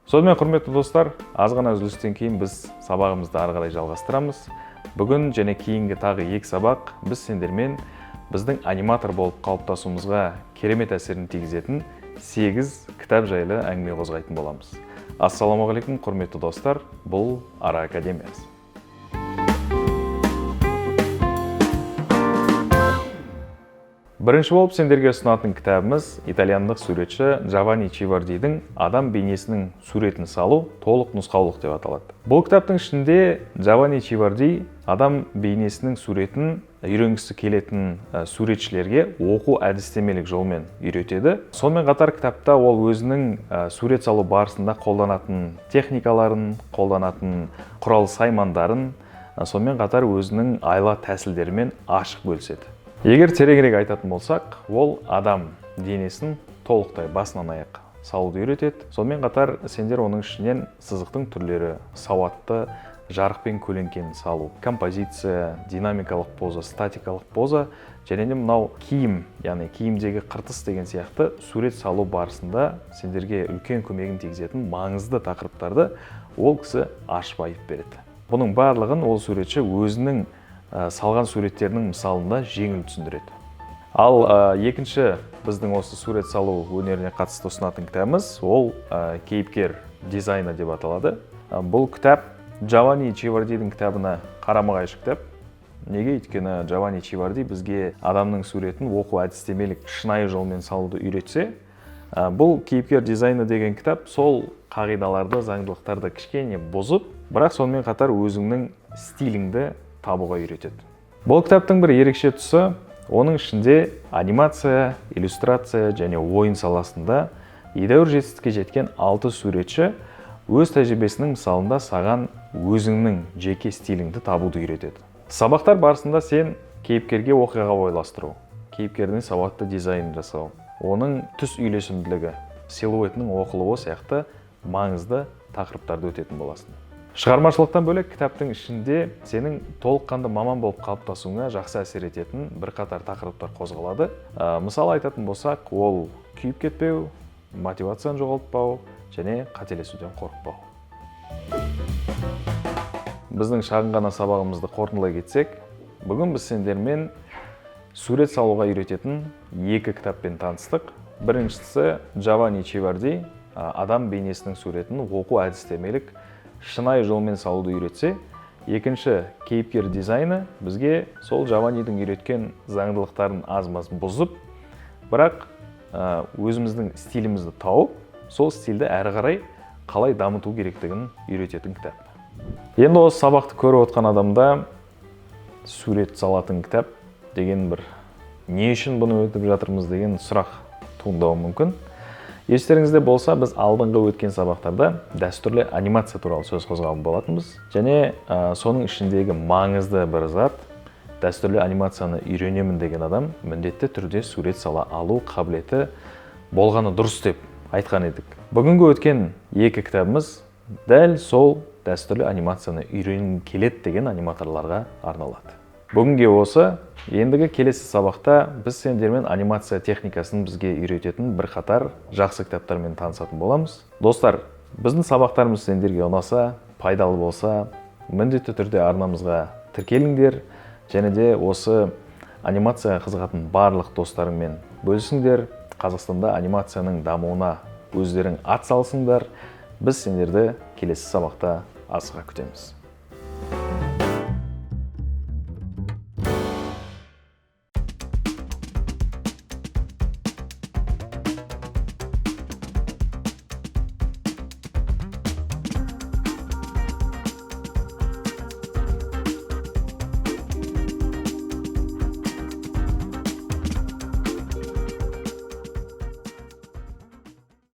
Сонымен құрметті достар, аз ғана үзілістен кейін біз сабағымызды ары қарай жалғастырамыз. Бүгін және кейінгі тағы 2 сабақ біз сендермен біздің аниматор болып қалыптасуымызға керемет әсерін тигізетін 8 кітап жайлы әңгіме қозғайтын боламыз. Ассалаумағалейкум құрметті достар, бұл Ара Академиясы. Бірінші болып сендерге ұсынатын кітабымыз итальяндық суретші Джованни Чивардидің адам бейнесінің суретін салу толық нұсқаулық деп аталады. Бұл кітаптың ішінде Джованни Чиварди адам бейнесінің суретін үйренгісі келетін суретшілерге оқу әдістемелік жолмен үйретеді. Сонымен қатар кітапта ол өзінің сурет салу барысында қолданатын техникаларын, қолданатын құрал саймандарын, сонымен қатар өзінің айла тәсілдерімен ашық бөліседі. Егер тереңірек айтатын болсақ, ол адам денесін толықтай басынан аяқ салуды үйретеді. Сонымен қатар сендер оның ішінен сызықтың түрлері, сауатты жарықпен көлеңкені салу, композиция, динамикалық поза, статикалық поза, және де мынау киім, яғни киімдегі қыртыс деген сияқты сурет салу барысында сендерге үлкен көмегін тигізетін маңызды тақырыптарды ол кісі ашып айтып береді. Бұның барлығын ол суретші өзінің салған суреттерінің мысалында жеңіл түсіндіреді. Ал екінші біздің осы сурет салу өнеріне қатысты ұсынатын кітабымыз ол кейіпкер дизайны деп аталады. Бұл кітап Джованни Чивардидің кітабына қарама-қайшы кітап. Неге? Өйткені Джованни Чиварди бізге адамның суретін оқу әдістемелік шынайы жолмен салуды үйретсе, бұл кейіпкер дизайны деген кітап сол қағидаларды, заңдылықтарды кішкене бұзып, бірақ сонымен қатар өзіңнің стиліңді табуға үйретеді. Бұл кітаптың бір ерекше тұсы, оның ішінде анимация, иллюстрация және ойын саласында едәуір жетістікке жеткен 6 суретші өз тәжірибесінің мысалында саған өзіңнің жеке стиліңді табуды үйретеді. Сабақтар барысында сен кейіпкерге оқиға ойластыру, кейіпкердің сауатты дизайнын жасау, оның түс үйлесімділігі, силуетінің оқылуы сияқты маңызды тақырыптарды өтетін боласың. Шығармашылықтан бөлек кітаптың ішінде сенің толыққанды маман болып қалыптасуыңа жақсы әсер ететін бірқатар тақырыптар қозғалады. Мысалы айтатын болсақ, ол күйіп кетпеу, мотивацияны жоғалтпау және қателесуден қорықпау. Біздің шағын ғана сабағымызды қорытындылай кетсек, бүгін біз сендермен сурет салуға үйрететін 2 кітаппен таныстық. Біріншісі Джованни Чиварди адам бейнесінің суретін оқу әдістемелік шынайы жолмен салуды үйретсе, екінші кейіпкер дизайны бізге сол Джованнидің үйреткен заңдылықтарын аз-маз бұзып, бірақ өзіміздің стилімізді тауып, сол стилді әрі қарай қалай дамыту керектігін үйрететін кітап. Енді осы сабақты көріп отқан адамда сурет салатын кітап деген бір не үшін бұны өтіп жатырмыз деген сұрақ туындауы мүмкін. Естеріңізде болса, біз алдыңғы өткен сабақтарда дәстүрлі анимация туралы сөз қозғалып болатынбыз. Және соның ішіндегі маңызды бір зат, дәстүрлі анимацияны үйренемін деген адам міндетті түрде сурет сала алу қабілеті болғаны дұрыс деп айтқан едік. Бүгінгі өткен 2 кітабымыз дәл сол дәстүрлі анимацияны үйренгім келеді деген аниматорларға арналады. Бүгінге осы, ендігі келесі сабақта біз сендермен анимация техникасын бізге үйрететін бірқатар жақсы кітаптармен танысатын боламыз. Достар, біздің сабақтарымыз сендерге ұнаса, пайдалы болса, міндетті түрде арнамызға тіркеліңдер, және де осы анимация қызығатын барлық достарыңмен бөлісіңдер. Қазақстанда анимацияның дамуына өздерің атсалысыңдар. Біз сендерді келесі сабақта асыға күтеміз.